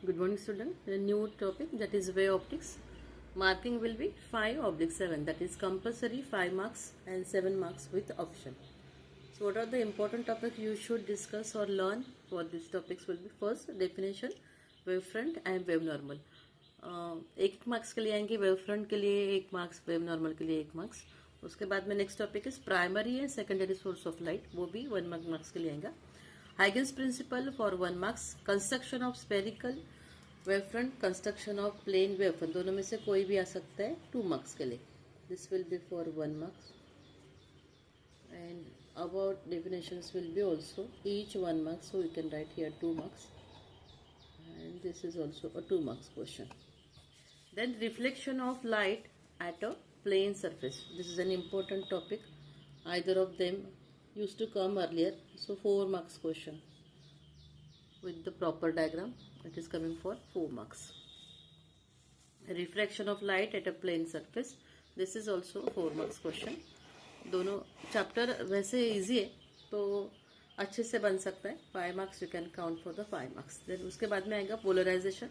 Good morning, student. A new topic, that is wave optics. Marking will be 5/7. That is compulsory 5 marks and 7 marks with option. So what are the important topics you should discuss or learn for these topics will be first definition, wave front and wave normal. एक marks के लिए आएंगे wave front के लिए 1 marks, wave normal के लिए 1 marks. उसके बाद में next topic is primary and secondary source of light, वो भी 1 मार्क्स के लिए आएगा. Huygens principle for 1 marks. Construction of spherical wave front, construction of plane wave front, दोनों में से कोई भी आ सकता है 2 मार्क्स के लिए. This will B for 1 marks. And about definitions will be also each 1 mark, so you can write here 2 marks, and this is also a 2 marks question. Then reflection of light at a plane surface, this is an important topic, either of them used to come earlier, so 4 marks question with the proper diagram. It is coming for 4 marks. Refraction of light at a plane surface, this is also 4 marks question. दोनों chapter वैसे easy है तो अच्छे से बन सकता है. 5 marks you can count for the 5 marks. Then उसके बाद में आएगा पोलराइजेशन.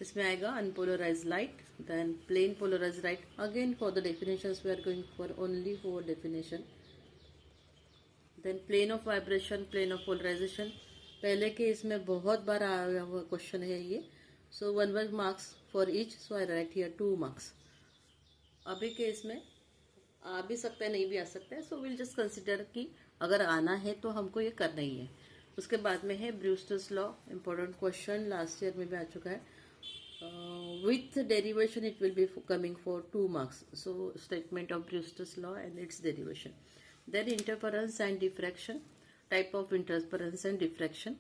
इसमें आएगा unpolarise light, then plane polarise light. Again for the definitions we are going for only 4 definition. Then plane of vibration, plane of polarisation, पहले के इसमें बहुत बार आया हुआ क्वेश्चन है ये. सो 1 marks for each, so I right here 2 marks. अभी के इसमें आ भी सकता है, नहीं भी आ सकता है, सो विल जस्ट कंसिडर कि अगर आना है तो हमको ये करना ही है. उसके बाद में है Brewster's law, important question, last year में भी आ चुका है. With derivation it will be coming for 2 marks. So statement of Brewster's law and its derivation. Then interference and diffraction, type of interference and diffraction.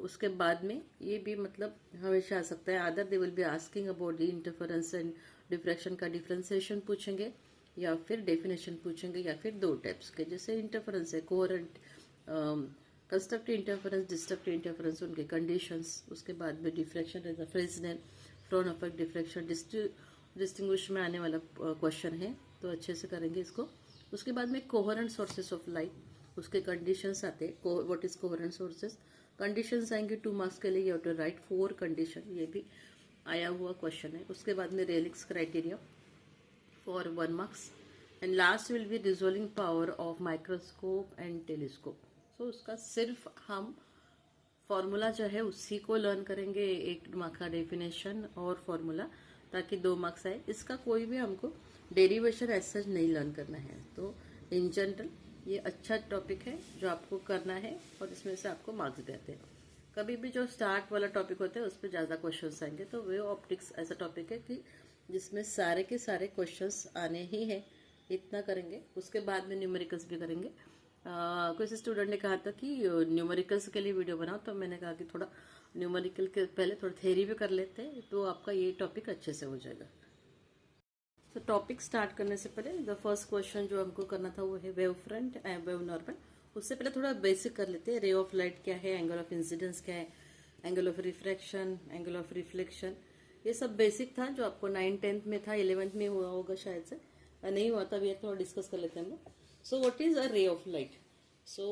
उसके बाद में ये भी मतलब हमेशा आ सकता है, other they will be asking about the interference and diffraction का डिफ्रेंसिएशन पूछेंगे, या फिर डेफिनेशन पूछेंगे, या फिर 2 टाइप्स के. जैसे इंटरफेरेंस है coherent, constructive interference, destructive interference, उनके कंडीशंस. उसके बाद में डिफ्रैक्शन है, Fresnel, frown affect diffraction, distinguish में आने वाला क्वेश्चन है, तो अच्छे से करेंगे इसको. उसके बाद में कोहेरेंट सोर्सेस ऑफ लाइट, उसके कंडीशंस आते हैं. What is coherent sources, conditions आएंगे 2 मार्क्स के लिए. You have to write 4 condition, ये भी आया हुआ क्वेश्चन है. उसके बाद में Rayleigh's criteria for 1 marks, and last will be resolving power of microscope and telescope. So उसका सिर्फ हम फॉर्मूला जो है उसी को लर्न करेंगे, 1 मार्क का डेफिनेशन और फॉर्मूला, ताकि 2 मार्क्स आए. इसका कोई भी हमको डेरिवेशन ऐसा नहीं लर्न करना है. तो इन जनरल ये अच्छा टॉपिक है जो आपको करना है, और इसमें से आपको मार्क्स देते हैं. कभी भी जो स्टार्ट वाला टॉपिक होता है उस पर ज़्यादा क्वेश्चन आएंगे. तो वेव ऑप्टिक्स ऐसा टॉपिक है कि जिसमें सारे के सारे क्वेश्चंस आने ही हैं, इतना करेंगे. उसके बाद में न्यूमेरिकल्स भी करेंगे. कुछ स्टूडेंट ने कहा था कि न्यूमेरिकल्स के लिए वीडियो बनाओ, तो मैंने कहा कि थोड़ा न्यूमेरिकल के पहले थोड़ा थ्योरी भी कर लेते हैं, तो आपका ये टॉपिक अच्छे से हो जाएगा. तो टॉपिक स्टार्ट करने से पहले द फर्स्ट क्वेश्चन जो हमको करना था वो है wave front end wave normal. उससे पहले थोड़ा बेसिक कर लेते हैं. रे ऑफ लाइट क्या है, एंगल ऑफ इंसिडेंस क्या है, angle of refraction, angle of reflection, ये सब बेसिक था जो आपको 9th 10th में था, 11th में हुआ होगा शायद से, नहीं हुआ था. अभी थोड़ा डिस्कस कर लेते हैं हम लोग. सो व्हाट इज अ रे ऑफ लाइट. सो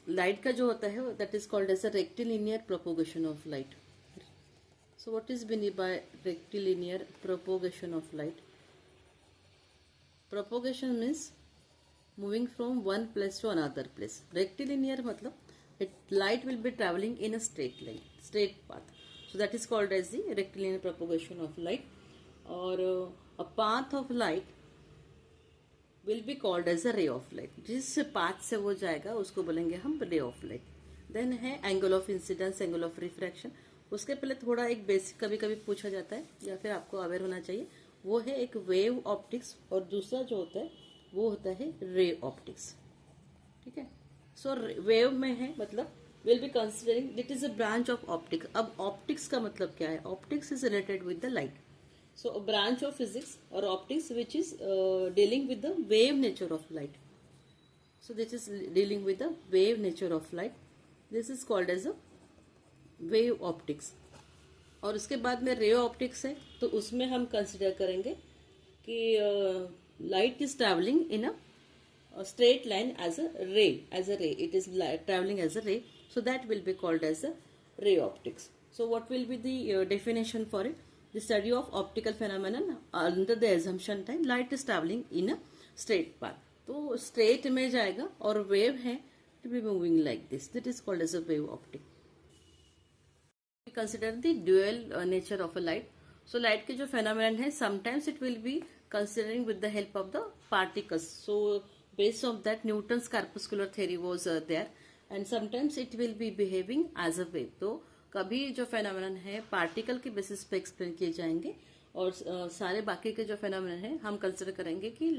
लाइट का जो होता है that is called as a rectilinear propagation of light. So what is mean by rectilinear propagation of light. Propagation means moving from one place to another place. Rectilinear मतलब light will be travelling in a straight line, straight path. So that is called as the rectilinear propagation of light, or a path of light will be called as a ray of light. जिस path से वो जाएगा उसको बोलेंगे हम ray of light. Then है angle of incidence, angle of refraction. उसके पहले थोड़ा एक बेसिक कभी कभी पूछा जाता है, या फिर आपको अवेयर होना चाहिए, वो है एक वेव ऑप्टिक्स, और दूसरा जो होता है वो होता है रे ऑप्टिक्स. ठीक है. सो वेव में है मतलब will be considering it is a branch of optics. अब optics का मतलब क्या है. Optics is related with the light. So a branch of physics or optics which is dealing with the wave nature of light. So this is dealing with the wave nature of light. This is called as a wave optics. और उसके बाद में ray optics है, तो उसमें हम consider करेंगे कि light is traveling in a straight line as a ray. It is traveling as a ray. So that will be called as a ray optics. So what will be the definition for it? The study of optical phenomenon under the assumption time light is traveling in a straight path. तो straight में जाएगा और wave है, it will be moving like this. That is called as a wave optic. We consider the dual nature of a light. So light के जो phenomenon है, sometimes it will be considering with the help of the particles. So based on that Newton's corpuscular theory was there, and sometimes it will be behaving as a wave. तो कभी जो phenomenon है particle के basis पे explain किए जाएंगे और सारे बाकी के जो फेनोमेनन है हम कंसिडर करेंगे कि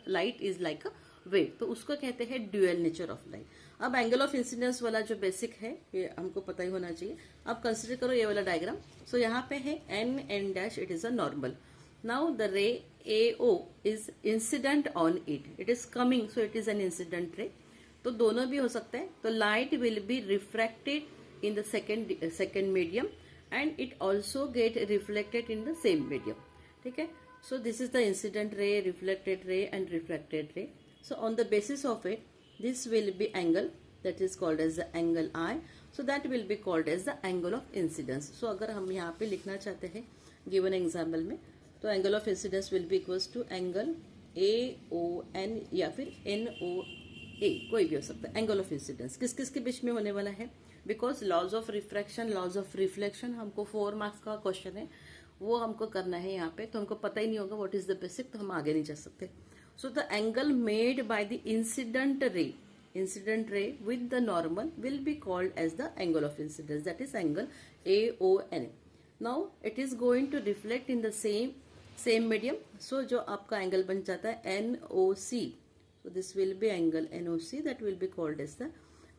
light is like a wave, तो उसको कहते हैं ड्यूअल नेचर ऑफ लाइट. अब एंगल ऑफ इंसिडेंस वाला जो बेसिक है ये हमको पता ही होना चाहिए. अब कंसिडर करो ये वाला डायग्राम. सो यहाँ पे है n dash, it is a normal. Now the रे AO is incident on it is coming, so it is an incident ray. तो दोनों भी हो सकता है. तो light will B refracted in the second medium and it also get reflected in the same medium. ठीक है. So this is the incident ray, reflected ray and refracted ray. So on the basis of it, this will be angle that is called as the angle I. So that will be called as the angle of incidence. So अगर हम यहाँ पे लिखना चाहते हैं given example में, तो angle of incidence will be equals to angle AON या फिर NOA, कोई भी हो सकता है. एंगल ऑफ इंसिडेंस किस किस के बीच में होने वाला है? Because laws of refraction, laws of reflection हमको 4 मार्क्स का क्वेश्चन है, वो हमको करना है यहाँ पे. तो हमको पता ही नहीं होगा व्हाट इज द बेसिक, तो हम आगे नहीं जा सकते. So the angle made by the incident ray with the normal will be called as the angle of incidence, that is angle AON. Now it is going to reflect in the same medium. So जो आपका angle बन जाता है NOC. So this will be angle NOC, that will be called as the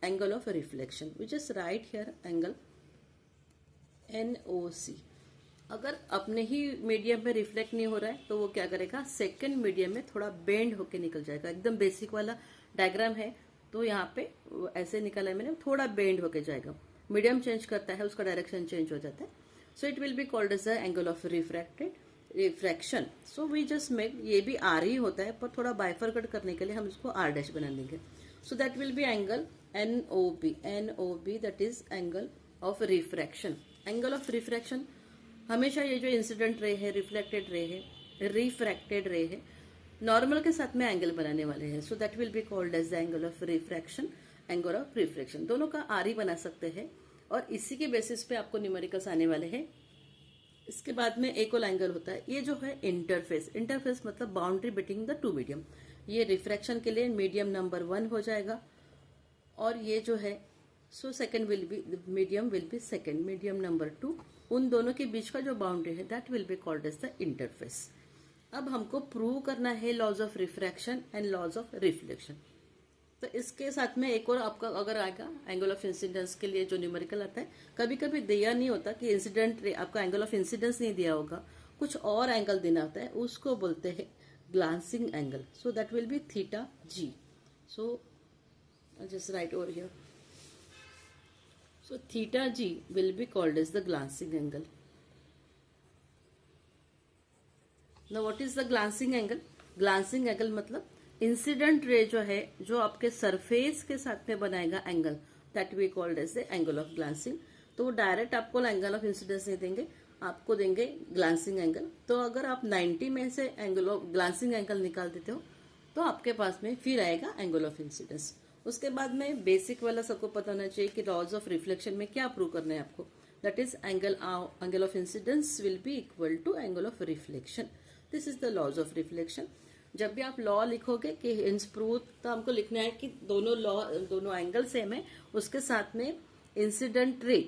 angle of reflection. We just write here angle NOC. अगर अपने ही medium में reflect नहीं हो रहा है तो वो क्या करेगा, सेकंड मीडियम में थोड़ा बेंड होके निकल जाएगा. एकदम बेसिक वाला डायग्राम है, तो यहाँ पे ऐसे निकला है मैंने, थोड़ा बेंड होके जाएगा. मीडियम चेंज करता है, उसका डायरेक्शन चेंज हो जाता है. So it will be called as the angle of refraction. So we just make, ये भी आर ही होता है पर थोड़ा बाइफरकट करने के लिए हम इसको R डैश बना देंगे. सो that will B angle NOB, that is angle of refraction. Angle of refraction हमेशा ये जो इंसिडेंट रे है, रिफ्लेक्टेड रे है, रिफ्रैक्टेड रे है, नॉर्मल के साथ में एंगल बनाने वाले हैं. So that will be called as the angle of refraction, angle of reflection. दोनों का आर ही बना सकते हैं और इसी के बेसिस पे आपको न्यूमेरिकल्स आने वाले हैं. इसके बाद में एक और एंगल होता है, ये जो है इंटरफेस. इंटरफेस मतलब boundary between the two medium. ये रिफ्रैक्शन के लिए मीडियम नंबर 1 हो जाएगा और ये जो है so second will be, medium will be second, medium number 2. उन दोनों के बीच का जो बाउंड्री है that will be called as the interface. अब हमको प्रूव करना है laws of refraction and laws of reflection. तो इसके साथ में एक और आपका अगर आएगा एंगल ऑफ इंसिडेंस के लिए जो न्यूमेरिकल आता है, कभी कभी दिया नहीं होता कि इंसिडेंट रे, आपका एंगल ऑफ इंसिडेंस नहीं दिया होगा, कुछ और एंगल देना होता है, उसको बोलते हैं glancing angle. So that will be theta G. So just write over here. So theta G will be called as the glancing angle. Now what is the glancing angle? Glancing angle मतलब incident ray जो है, जो आपके surface के साथ में बनाएगा angle, that we called as the angle of glancing. तो वो डायरेक्ट आपको एंगल ऑफ इंसिडेंस नहीं देंगे, आपको देंगे ग्लांसिंग एंगल. तो अगर आप 90 में से एंगल ऑफ ग्लांसिंग एंगल निकाल देते हो तो आपके पास में फिर आएगा एंगल ऑफ इंसिडेंस. उसके बाद में बेसिक वाला सबको पता होना चाहिए कि लॉज ऑफ रिफ्लेक्शन में क्या प्रूव करना है आपको. That is angle of incidence will be equal to angle of reflection. This is the laws of reflection. जब भी आप लॉ लिखोगे कि हिंस प्रूव, तो हमको लिखना है कि दोनों एंगल सेम है, उसके साथ में incident ray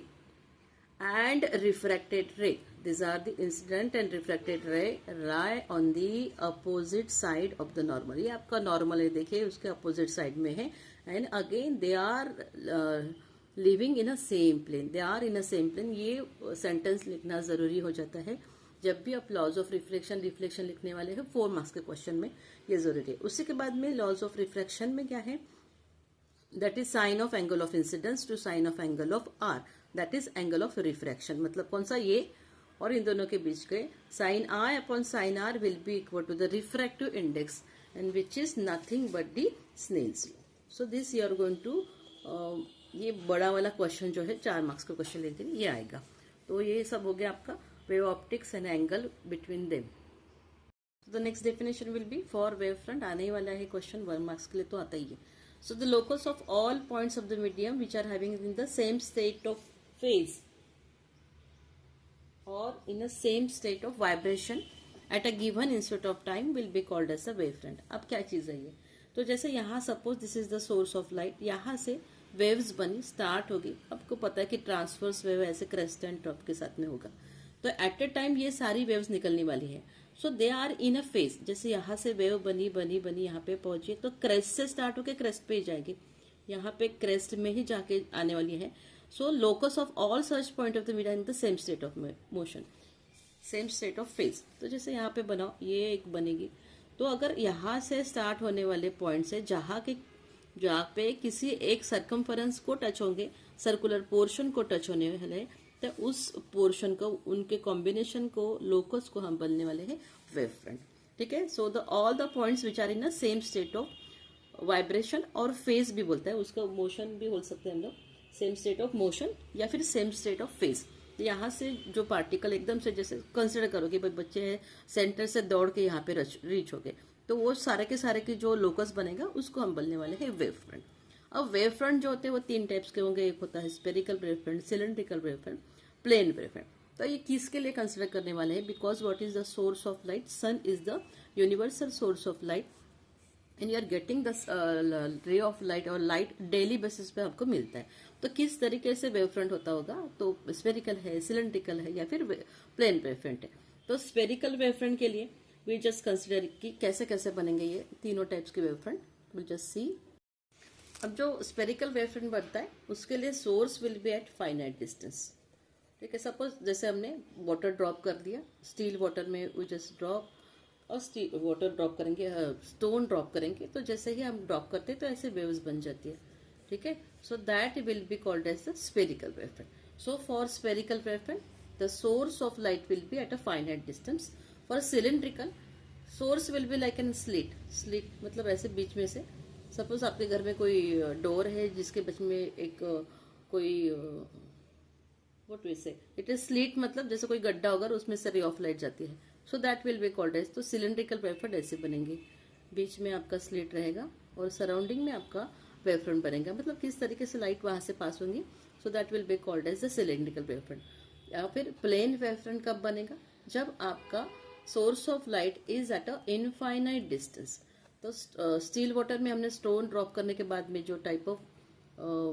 and refracted ray. These are the incident and refracted ray lie on the opposite side of the normal. ये आपका नॉर्मल है, देखिए उसके अपोजिट साइड में है. And again they are living in a same plane, they are in a same plane. ये sentence लिखना जरूरी हो जाता है जब भी आप लॉज ऑफ रिफ्लेक्शन लिखने वाले हैं 4 मार्क्स के क्वेश्चन में, ये जरूरी है. उसी के बाद में लॉज ऑफ रिफ्रैक्शन में क्या है, that is sine of angle of incidence to sine of angle of r, that is angle of refraction. मतलब कौन सा, ये और इन दोनों के बीच के sine i upon sine r will be equal to the refractive index and which is nothing but the Snell's law. So this you are going to ये बड़ा वाला क्वेश्चन जो है 4 मार्क्स का क्वेश्चन लेते हैं, ये आएगा। तो ये सब हो गया आपका wave optics and angle between them. The next definition will be for wave front, आने ही वाला है क्वेश्चन 1 मार्क्स के लिए, तो आता ही है। So the locus of all points of the medium which are having in the same state of phase और in a same state of vibration at a given instant of time will be called as a wavefront। अब क्या चीज है ये, तो जैसे यहाँ suppose this is the source of light, यहाँ से वेव्स बनी स्टार्ट होगी। आपको पता है कि ट्रांसवर्स वेव ऐसे क्रेस्ट एंड ट्रफ के साथ में होगा, तो एट ए टाइम ये सारी वेव्स निकलने वाली है। सो दे आर इन अ फेज, जैसे यहाँ से वेव बनी बनी बनी यहाँ पे पहुंची, तो क्रेस्ट से स्टार्ट होकर क्रेस्ट पे ही जाएगी, यहाँ पे क्रेस्ट में ही जाके आने वाली है। So locus of all such point of the media in the same state of motion, same state of phase। तो जैसे यहाँ पे बनाओ, ये एक बनेगी, तो अगर यहाँ से स्टार्ट होने वाले पॉइंट से जहाँ पे किसी एक सर्कमफरेंस को टच होंगे, सर्कुलर पोर्शन को टच होने वाले, तो उस पोर्शन को, उनके कॉम्बिनेशन को, लोकस को हम बोलने वाले हैं वेव फ्रंट। ठीक है। So the all the points which are in a same state of vibration, और फेज भी बोलता है उसका, मोशन भी बोल सकते हैं हम लोग, सेम स्टेट ऑफ मोशन या फिर सेम स्टेट ऑफ फेज। तो यहाँ से जो पार्टिकल एकदम से, जैसे कंसिडर करो कि भाई बच्चे हैं सेंटर से दौड़ के यहाँ पे रीच हो गए, तो वो सारे के सारे की जो लोकस बनेगा उसको हम बोलने वाले हैं वेव फ्रंट। अब वेव फ्रंट जो होते हैं वो 3 टाइप्स के होंगे, एक होता है spherical wave front, cylindrical wave front, plane wave front. तो ये किसके लिए कंसिडर करने वाले हैं, because what is the source of light, sun is the universal source of light and you are getting the ray of light, और light daily basis पे आपको मिलता है। तो किस तरीके से वेव फ्रंट होता होगा, तो स्पेरिकल है, सिलेंड्रिकल है, या फिर प्लेन वेव फ्रंट है। तो स्पेरिकल वेव फ्रंट के लिए वी जस्ट कंसिडर कि कैसे कैसे बनेंगे ये तीनों टाइप्स के wave front, will just see. अब जो स्पेरिकल वेव फ्रंट बनता है उसके लिए source will be at finite distance. ठीक है। सपोज जैसे हमने वाटर ड्रॉप कर दिया, स्टील वाटर में वी जस्ट ड्रॉप, और वाटर ड्रॉप करेंगे, स्टोन ड्रॉप करेंगे, तो जैसे ही हम ड्रॉप करते हैं तो ऐसे वेव्स बन जाती है। ठीक है। So that will be called as the spherical wave front. So for spherical wave front the source of light will be at a finite distance. For cylindrical source will be like an slit, slit मतलब ऐसे बीच में से, suppose आपके घर में कोई door है जिसके बीच में एक कोई व्हाट वी से, इट इज स्लिट, मतलब जैसे कोई गड्ढा होगा उसमें से रे ऑफ लाइट जाती है, so that will be called as. तो सिलेंड्रिकल वेव फ्रंट ऐसे बनेंगे, बीच में आपका स्लिट रहेगा और सराउंडिंग में आपका वेव फ्रंट बनेगा, मतलब किस तरीके से लाइट वहां से पास होंगी, so that will be called as the cylindrical wave front. या फिर प्लेन वेव फ्रंट कब बनेगा, जब आपका source of light is at a infinite distance. तो स्टील वाटर में हमने स्टोन ड्रॉप करने के बाद में जो टाइप ऑफ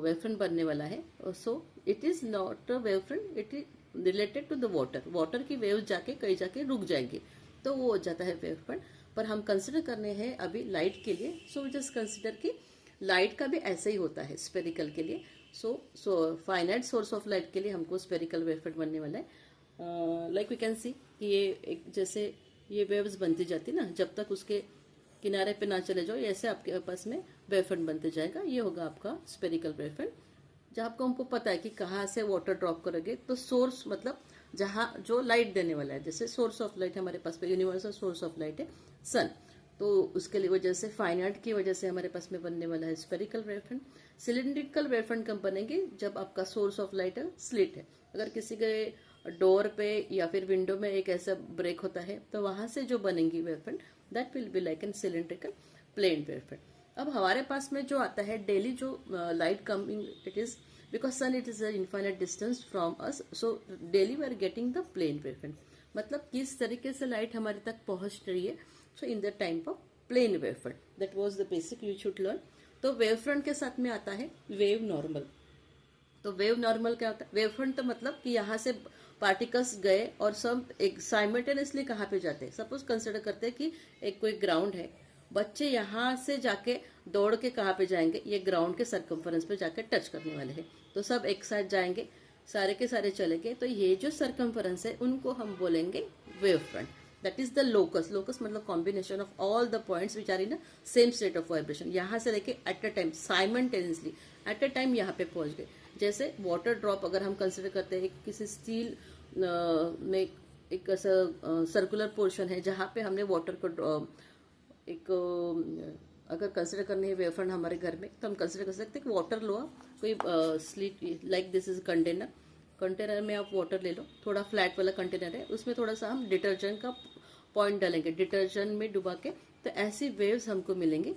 वेव फ्रंट बनने वाला है, so it is not a wave front, it is related to the water, water की वेव जाके कहीं जाके रुक जाएंगे, तो वो हो जाता है वेव फ्रंट। पर हम कंसिडर करने हैं अभी लाइट के लिए, सो जस्ट कंसिडर कि लाइट का भी ऐसे ही होता है स्पेरिकल के लिए। So finite source of light के लिए हमको स्पेरिकल वेव फ्रंट बनने वाला है। लाइक वी कैन सी कि ये एक जैसे ये वेव्स बनती जाती ना, जब तक उसके किनारे पे ना चले जाओ, ऐसे आपके पास में वेव फ्रंट बनते जाएगा, ये होगा आपका स्पेरिकल वेव फ्रंट। जहाँ आपको हमको पता है कि कहाँ से वाटर ड्रॉप करोगे, तो सोर्स मतलब जहाँ जो लाइट देने वाला है, जैसे सोर्स ऑफ लाइट हमारे पास में यूनिवर्सल सोर्स ऑफ लाइट है सन, तो उसके लिए वजह से फाइनाइट की वजह से हमारे पास में बनने वाला है spherical wave front. Cylindrical wave front कब बनेंगे, जब आपका सोर्स ऑफ लाइट है स्लिट है, अगर किसी के डोर पे या फिर विंडो में एक ऐसा ब्रेक होता है, तो वहां से जो बनेंगी wave front, that will be like an cylindrical plane wave front. अब हमारे पास में जो आता है डेली जो light coming, it is because sun it is a infinite distance from us, so daily we are getting the plane wave front, मतलब किस तरीके से लाइट हमारे तक पहुंच रही है, so in the time of plane wave front, that was the basic you should learn. तो वेव फ्रंट के साथ में आता है वेव नॉर्मल। तो वेव नॉर्मल क्या होता है, वेव फ्रंट तो मतलब कि यहाँ से पार्टिकल्स गए और सब एक साइमल्टेनियसली कहाँ पे जाते हैं। सपोज कंसिडर करते हैं कि एक कोई ग्राउंड है, बच्चे यहाँ से जाके दौड़ के कहाँ पे जाएंगे, ये ग्राउंड के सर्कमफरेंस पे जाके टच करने वाले हैं, तो सब एक साथ जाएंगे, सारे के सारे चलेंगे, तो ये जो सर्कमफरेंस है उनको हम बोलेंगे wave front. That is the locus, locus मतलब combination of all the points which are in a same state of vibration, यहाँ से लेके at a time simultaneously at a time यहाँ पे पहुंच गए। जैसे वाटर ड्रॉप अगर हम कंसिडर करते हैं, किसी स्टील में एक ऐसा सर्कुलर पोर्शन है जहाँ पे हमने वाटर को एक अगर कंसिडर करनी है वेव फ्रंट हमारे घर में, तो हम कंसिडर कर सकते हैं कि वाटर लो आप, कोई slit like this is container, container में आप वाटर ले लो, थोड़ा फ्लैट वाला कंटेनर है, उसमें थोड़ा सा हम डिटर्जेंट का पॉइंट डालेंगे, डिटर्जेंट में डुबा के, तो ऐसी वेव्स हमको मिलेंगे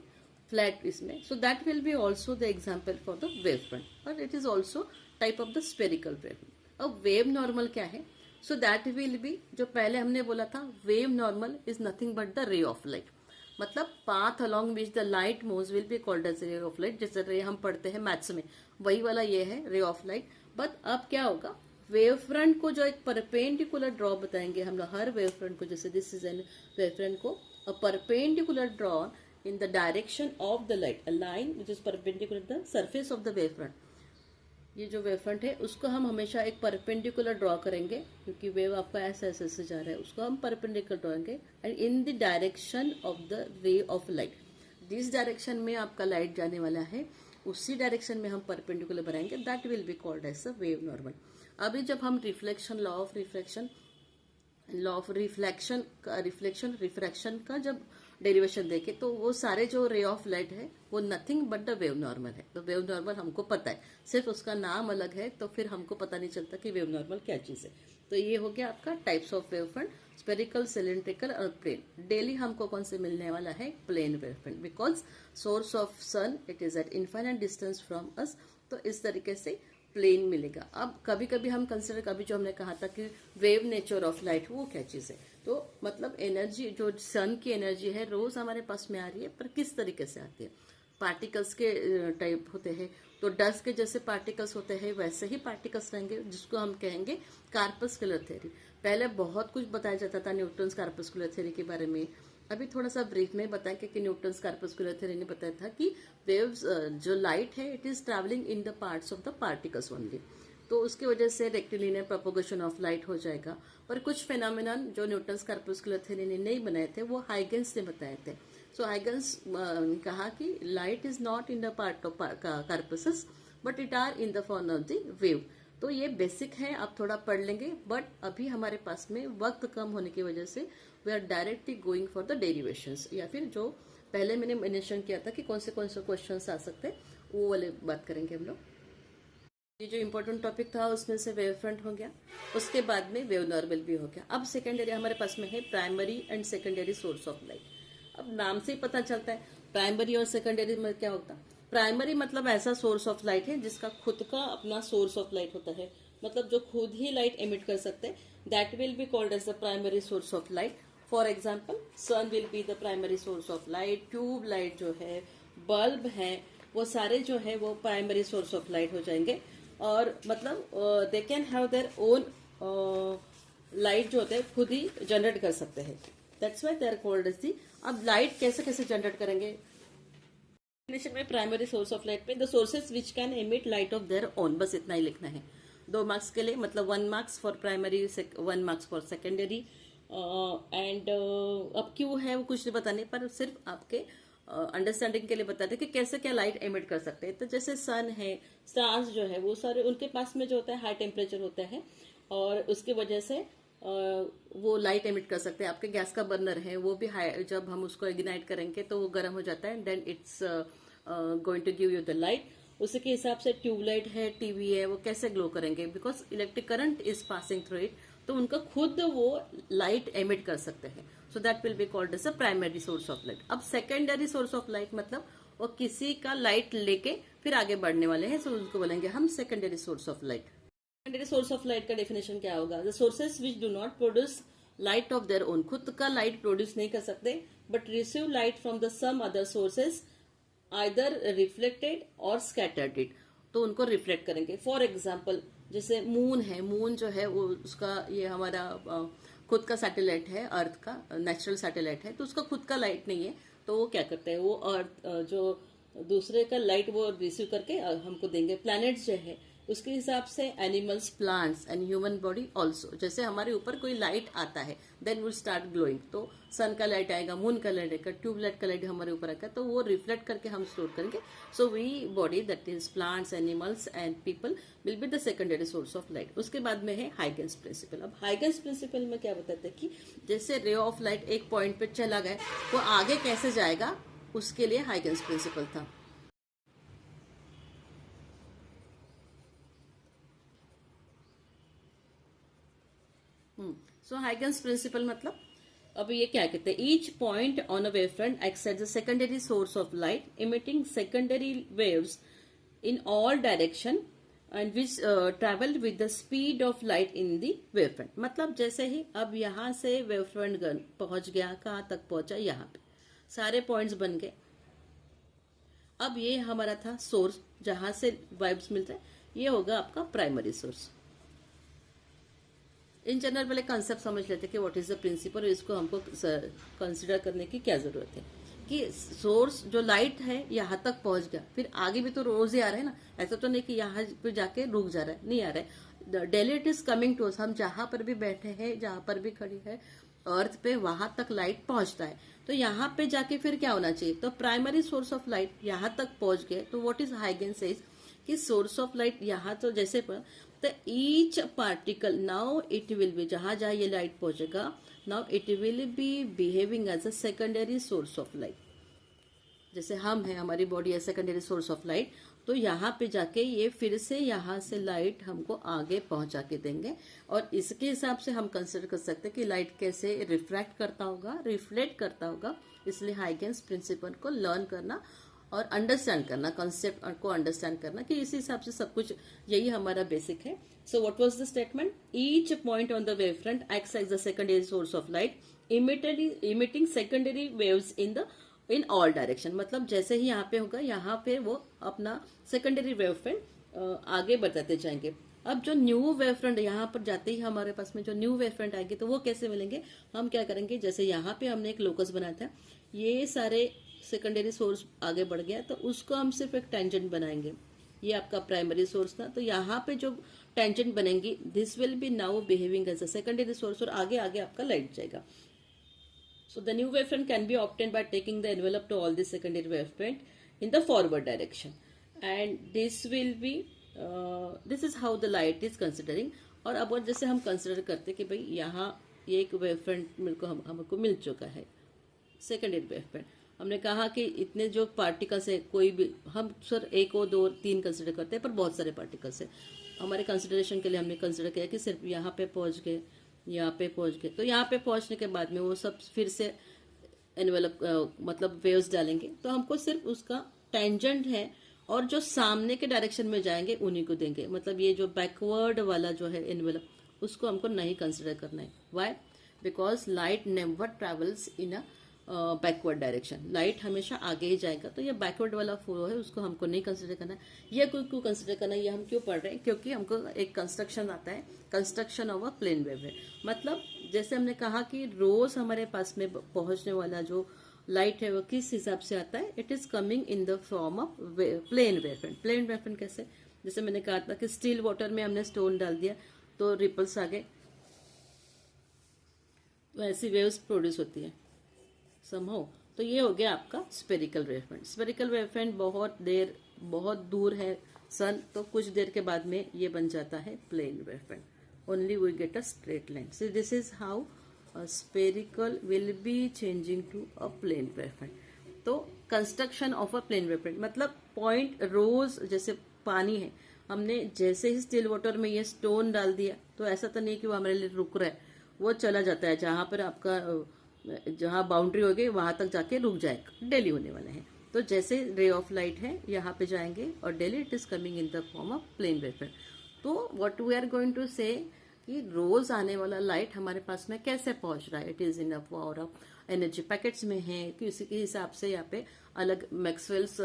फ्लैट इसमें. सो that will B also the example for the wave front, but it is also type of the spherical wave. अब वेव नॉर्मल क्या है? सो दैट विल बी, जो पहले हमने बोला था, wave normal is nothing but the ray of light. मतलब path along which the light moves will be called as ray of light. जैसे रे हम पढ़ते हैं मैथ्स में, वही वाला ये है रे ऑफ लाइट. बट अब क्या होगा, वेव फ्रंट को जो एक परपेंडिकुलर ड्रॉ बताएंगे हम लोग हर वेव फ्रंट को. जैसे this is an wave front को a perpendicular draw in the direction of the light, a line which is perpendicular to the surface of the wavefront. ये जो वेवफ्रंट है उसको हम हमेशा एक परपेंडिकुलर ड्रॉ करेंगे, क्योंकि वेव आपका ऐसे ऐसे से जा रहा है, उसको हम परपेंडिकुलर ड्रॉ करेंगे and in the direction of the ray of light. जिस डायरेक्शन में आपका लाइट जाने वाला है उसी डायरेक्शन में हम परपेंडिकुलर बनाएंगे. That will be called as a wave normal. अभी जब हम रिफ्लेक्शन, लॉ ऑफ रिफ्रैक्शन का जब डेरिवेशन देखे, तो वो सारे जो रे ऑफ लाइट है वो nothing but the wave normal है. तो वेव नॉर्मल हमको पता है, सिर्फ उसका नाम अलग है, तो फिर हमको पता नहीं चलता कि वेव नॉर्मल क्या चीज है. तो ये हो गया आपका types of wave front, spherical, cylindrical और प्लेन. डेली हमको कौन से मिलने वाला है? Plane wave front, because source of sun it is at infinite distance from us. तो इस तरीके से प्लेन मिलेगा. अब कभी कभी हम कंसिडर, कभी जो हमने कहा था कि वेव नेचर ऑफ लाइट, वो क्या चीज है? तो मतलब एनर्जी, जो सन की एनर्जी है रोज हमारे पास में आ रही है, पर किस तरीके से आती है? पार्टिकल्स के टाइप होते हैं. तो डस्ट के जैसे पार्टिकल्स होते हैं वैसे ही पार्टिकल्स रहेंगे, जिसको हम कहेंगे कार्पस्कुलर थ्योरी. पहले बहुत कुछ बताया जाता था न्यूटन्स कार्पस्कुलर थ्योरी के बारे में. अभी थोड़ा सा ब्रीफ में बताया कि न्यूटन्स कार्पस्कुलर थ्योरी ने बताया था कि वेव्स, जो लाइट है, it is travelling in the parts of the particles only. तो उसकी वजह से रेक्टिलिनियर प्रोपोगेशन ऑफ लाइट हो जाएगा. पर कुछ फेनोमेनन जो न्यूटन्स कार्पस्कुलर थ्योरी ने नहीं बनाए थे, वो हाइगन्स ने बताए थे. सो हाइगन्स ने कहा कि light is not in the part of corpuscles but it are in the form of the wave. तो ये बेसिक है, आप थोड़ा पढ़ लेंगे, बट अभी हमारे पास में वक्त कम होने की वजह से we are directly going for the derivations, या फिर जो पहले मैंने मेंशन किया था कि कौन से क्वेश्चंस आ सकते हैं, वो वाले बात करेंगे हम लोग. ये जो इम्पोर्टेंट टॉपिक था उसमें से वेव फ्रंट हो गया, उसके बाद में वेव नॉर्मल भी हो गया. अब सेकेंडरी हमारे पास में है primary and secondary source of light. अब नाम से ही पता चलता है प्राइमरी और सेकेंडरी में क्या होता है. प्राइमरी मतलब ऐसा सोर्स ऑफ लाइट है जिसका खुद का अपना सोर्स ऑफ लाइट होता है, मतलब जो खुद ही लाइट एमिट कर सकते हैं. That will be called as the primary source of light. For example sun will be the primary source of light. Tube light जो है, बल्ब है, वो सारे जो है वो प्राइमरी सोर्स ऑफ लाइट हो जाएंगे. और मतलब they can have their own light जो होते हैं खुद ही जनरेट कर सकते हैं. That's why they are called as the. अब लाइट कैसे कैसे जनरेट करेंगे? डेफिनेशन में प्राइमरी सोर्स ऑफ लाइट में the sources which can emit light of their own, बस इतना ही लिखना है. 2 मार्क्स के लिए, मतलब 1 marks for primary, 1 marks for secondary. And अब क्यों है वो कुछ नहीं बताने, पर सिर्फ आपके अंडरस्टैंडिंग के लिए बताते हैं कि कैसे क्या लाइट एमिट कर सकते हैं. तो जैसे सन है, स्टार्स जो है, वो सारे उनके पास में जो होता है हाई टेम्परेचर होता है, और उसकी वजह से वो लाइट एमिट कर सकते हैं. आपके गैस का बर्नर है, वो भी हाई, जब हम उसको इग्नाइट करेंगे तो वो गर्म हो जाता है, then it's going to give you the light. उसी के हिसाब से ट्यूबलाइट है, टीवी है, वो कैसे ग्लो करेंगे? Because electric current is passing through it, तो उनका खुद वो लाइट एमिट कर सकते हैं. So that will be called as a primary source of light. अब सेकेंडरी सोर्स ऑफ लाइट मतलब वो किसी का लाइट लेके फिर आगे बढ़ने वाले हैं, सो उनको बोलेंगे हम secondary source of light. Secondary source of light का डेफिनेशन क्या होगा? The sources which do not produce light of their own, खुद का लाइट प्रोड्यूस नहीं कर सकते, but receive light from the some other sources, either reflected और scattered it. तो उनको रिफ्लेक्ट करेंगे. फॉर एग्जाम्पल जैसे मून है, मून जो है वो उसका, ये हमारा खुद का सैटेलाइट है, अर्थ का नेचुरल सैटेलाइट है, तो उसका खुद का लाइट नहीं है, तो वो क्या करते हैं, वो अर्थ जो दूसरे का लाइट वो रिसीव करके हमको देंगे. प्लैनेट्स जो है उसके हिसाब से animals, plants and human body also. जैसे हमारे ऊपर कोई लाइट आता है, देन विल स्टार्ट ग्लोइंग, तो सन का लाइट आएगा, मून का लाइट आएगा, ट्यूबलाइट का लाइट हमारे ऊपर आएगा, तो वो रिफ्लेक्ट करके हम स्टोर करेंगे. So we body, that is plants, animals and people will be the secondary source of light. उसके बाद में है हाइगन्स प्रिंसिपल. अब हाइगन्स प्रिंसिपल में क्या बताते हैं कि जैसे रे ऑफ लाइट एक पॉइंट पे चला गया, वो आगे कैसे जाएगा उसके लिए हाइगेंस प्रिंसिपल था। सो हाइगेंस प्रिंसिपल मतलब, अब ये क्या कहते हैं, each point on a wave front acts as a secondary source of light emitting secondary waves in all direction and which travel with the speed of light in the wavefront। मतलब जैसे ही अब यहाँ से वेवफ्रंट पहुंच गया, कहाँ तक पहुंचा, यहाँ पे सारे पॉइंट्स बन गए। अब ये हमारा था सोर्स जहां से वाइब्स मिलते हैं, ये होगा आपका प्राइमरी सोर्स। इन जनरल पहले कंसेप्ट समझ लेते हैं कि व्हाट इज द प्रिंसिपल, इसको हमको कंसिडर करने की क्या जरूरत है कि सोर्स जो लाइट है यहाँ तक पहुंच गया, फिर आगे भी तो रोज ही आ रहा है ना, ऐसा तो नहीं कि यहाँ पे जाके रुक जा रहा है, नहीं आ रहा है। Daily it is coming to us, हम जहां पर भी बैठे हैं, जहां पर भी खड़ी है अर्थ पे, वहां तक लाइट पहुंचता है। तो यहाँ पे जाके फिर क्या होना चाहिए, तो प्राइमरी सोर्स ऑफ लाइट यहाँ तक पहुंच गए, तो व्हाट इज हाइगेंस सेज कि सोर्स ऑफ लाइट यहाँ तो जैसे पर, तो each particle now it will be, जहां जहां ये लाइट पहुंचेगा, now it will be behaving as a secondary source of light. जैसे हम हैं, हमारी बॉडी है सेकेंडरी सोर्स ऑफ लाइट, तो यहाँ पे जाके ये फिर से यहाँ से लाइट हमको आगे पहुंचा के देंगे। और इसके हिसाब से हम कंसिडर कर सकते हैं कि लाइट कैसे रिफ्रैक्ट करता होगा, रिफ्लेक्ट करता होगा। इसलिए हाइगेंस प्रिंसिपल को लर्न करना और अंडरस्टैंड करना, कंसेप्ट को अंडरस्टैंड करना कि इसी हिसाब से सब कुछ, यही हमारा बेसिक है। So what was the statement, each point on the wave front acts as the secondary source of light emitting secondary waves in all direction. मतलब जैसे ही यहाँ पे होगा, यहाँ पे वो अपना सेकेंडरी वेव फ्रंट आगे बताते जाएंगे। अब जो न्यू वेव फ्रंट यहाँ पर जाते ही हमारे पास में जो न्यू वेव फ्रंट आएगी, तो वो कैसे मिलेंगे, हम क्या करेंगे, जैसे यहाँ पे हमने एक लोकस बनाया था, ये सारे सेकेंडरी सोर्स आगे बढ़ गया, तो उसको हम सिर्फ एक टेंजेंट बनाएंगे। ये आपका प्राइमरी सोर्स था, तो यहाँ पे जो टेंजेंट बनेंगी, this will be now behaving as a secondary source, और आगे आगे आपका लाइट जाएगा। So the new wavefront can be obtained by taking the envelope to all the secondary wavefront in the forward direction, and this will be this is how the light is considering। और अब जैसे हम consider करते कि भाई यहाँ ये एक वेवफ्रंट हमको मिल चुका है, सेकेंडरी वेवफ्रंट। हमने कहा कि इतने जो पार्टिकल्स है, कोई भी हम सर एक और दो तीन कंसिडर करते हैं, पर बहुत सारे पार्टिकल्स है। हमारे कंसिडरेशन के लिए हमने कंसिडर किया कि सिर्फ यहाँ पे पहुंच गए, यहाँ पे पहुंच गए, तो यहाँ पे पहुंचने के बाद में वो सब फिर से एनवेलप मतलब वेव्स डालेंगे, तो हमको सिर्फ उसका टेंजेंट है, और जो सामने के डायरेक्शन में जाएंगे उन्हीं को देंगे। मतलब ये जो बैकवर्ड वाला जो है एनवेलप, उसको हमको नहीं कंसिडर करना है। Why, because light never travels in a backward direction, light हमेशा आगे ही जाएगा। तो ये बैकवर्ड वाला फ्लो है, उसको हमको नहीं कंसिडर करना है। ये क्यों कंसिडर करना है, ये हम क्यों पढ़ रहे हैं, क्योंकि हमको एक कंस्ट्रक्शन आता है, construction of a plane wave है। मतलब जैसे हमने कहा कि रोज हमारे पास में पहुंचने वाला जो लाइट है वो किस हिसाब से आता है, it is coming in the form of plane wavefront. Plane wavefront कैसे, जैसे मैंने कहा था कि स्टील वाटर में हमने स्टोन डाल दिया तो रिपल्स आ गए, तो ऐसी वेव्स प्रोड्यूस होती है समहाउ। तो ये हो गया आपका स्पेरिकल वेवफ्रंट। स्पेरिकल वेवफ्रंट बहुत दूर है सन, तो कुछ देर के बाद में ये बन जाता है plane wavefront. Only we get a straight line. So this is how spherical will be changing to a plane wavefront. तो construction of a plane wavefront मतलब पॉइंट रोज, जैसे पानी है, हमने जैसे ही स्टिल वाटर में ये स्टोन डाल दिया, तो ऐसा तो नहीं कि वो हमारे लिए रुक रहा है, वो चला जाता है जहां पर आपका जहां बाउंड्री हो गई वहां तक जाके रुक जाएगा, डेली होने वाला है। तो जैसे रे ऑफ लाइट है यहाँ पे जाएंगे, और daily it is coming in the form of plane wavefront. तो what we are going to say कि रोज आने वाला लाइट हमारे पास में कैसे पहुंच रहा है, it is in for of energy packets में है कि उसी के हिसाब से यहाँ पे अलग मैक्सवेल्स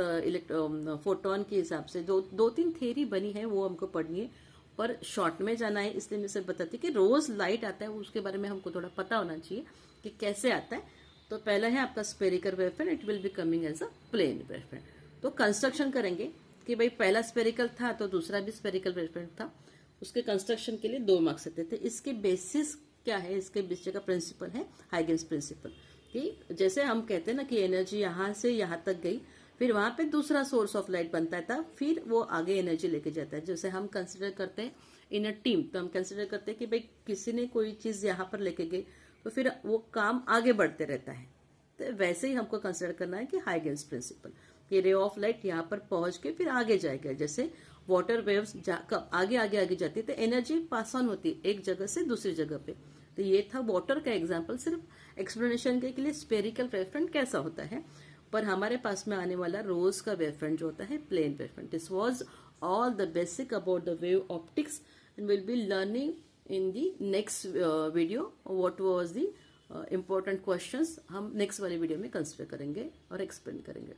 फोटोन के हिसाब से दो तीन थ्योरी बनी है, वो हमको पढ़नी है, पर शॉर्ट में जाना है, इसलिए मैं सिर्फ बताती कि रोज लाइट आता है, उसके बारे में हमको थोड़ा पता होना चाहिए कि कैसे आता है। तो पहला है आपका spherical wavefront, it will be coming as a plane wavefront. तो कंस्ट्रक्शन करेंगे कि भाई पहला स्पेरिकल था तो दूसरा भी स्पेरिकल वेवफ्रंट था, उसके कंस्ट्रक्शन के लिए 2 मार्क्स देते थे। इसके बेसिस क्या है, इसके बेसिस का प्रिंसिपल है हाइगेंस प्रिंसिपल, कि जैसे हम कहते हैं ना कि एनर्जी यहाँ से यहाँ तक गई, फिर वहां पे दूसरा सोर्स ऑफ लाइट बनता था, फिर वो आगे एनर्जी लेके जाता है। जैसे हम कंसिडर करते हैं इन अ टीम, तो हम कंसिडर करते हैं कि भाई किसी ने कोई चीज यहाँ पर लेके गई, तो फिर वो काम आगे बढ़ते रहता है, तो वैसे ही हमको कंसिडर करना है कि हाइगेंस प्रिंसिपल, ये रे ऑफ लाइट यहाँ पर पहुंच के फिर आगे जाएगा। जैसे वाटर वेव्स कब आगे आगे आगे जाती है तो एनर्जी पास ऑन होती है एक जगह से दूसरी जगह पे। तो ये था वाटर का एग्जाम्पल, सिर्फ एक्सप्लेनेशन के लिए स्पेरिकल वेवफ्रंट कैसा होता है। पर हमारे पास में आने वाला रोज का वेवफ्रंट जो होता है plane wavefront. This was all the basic about the wave optics and will be learning in the next video what was the important questions हम नेक्स्ट वाले वीडियो में कंसिडर करेंगे और एक्सप्लेन करेंगे।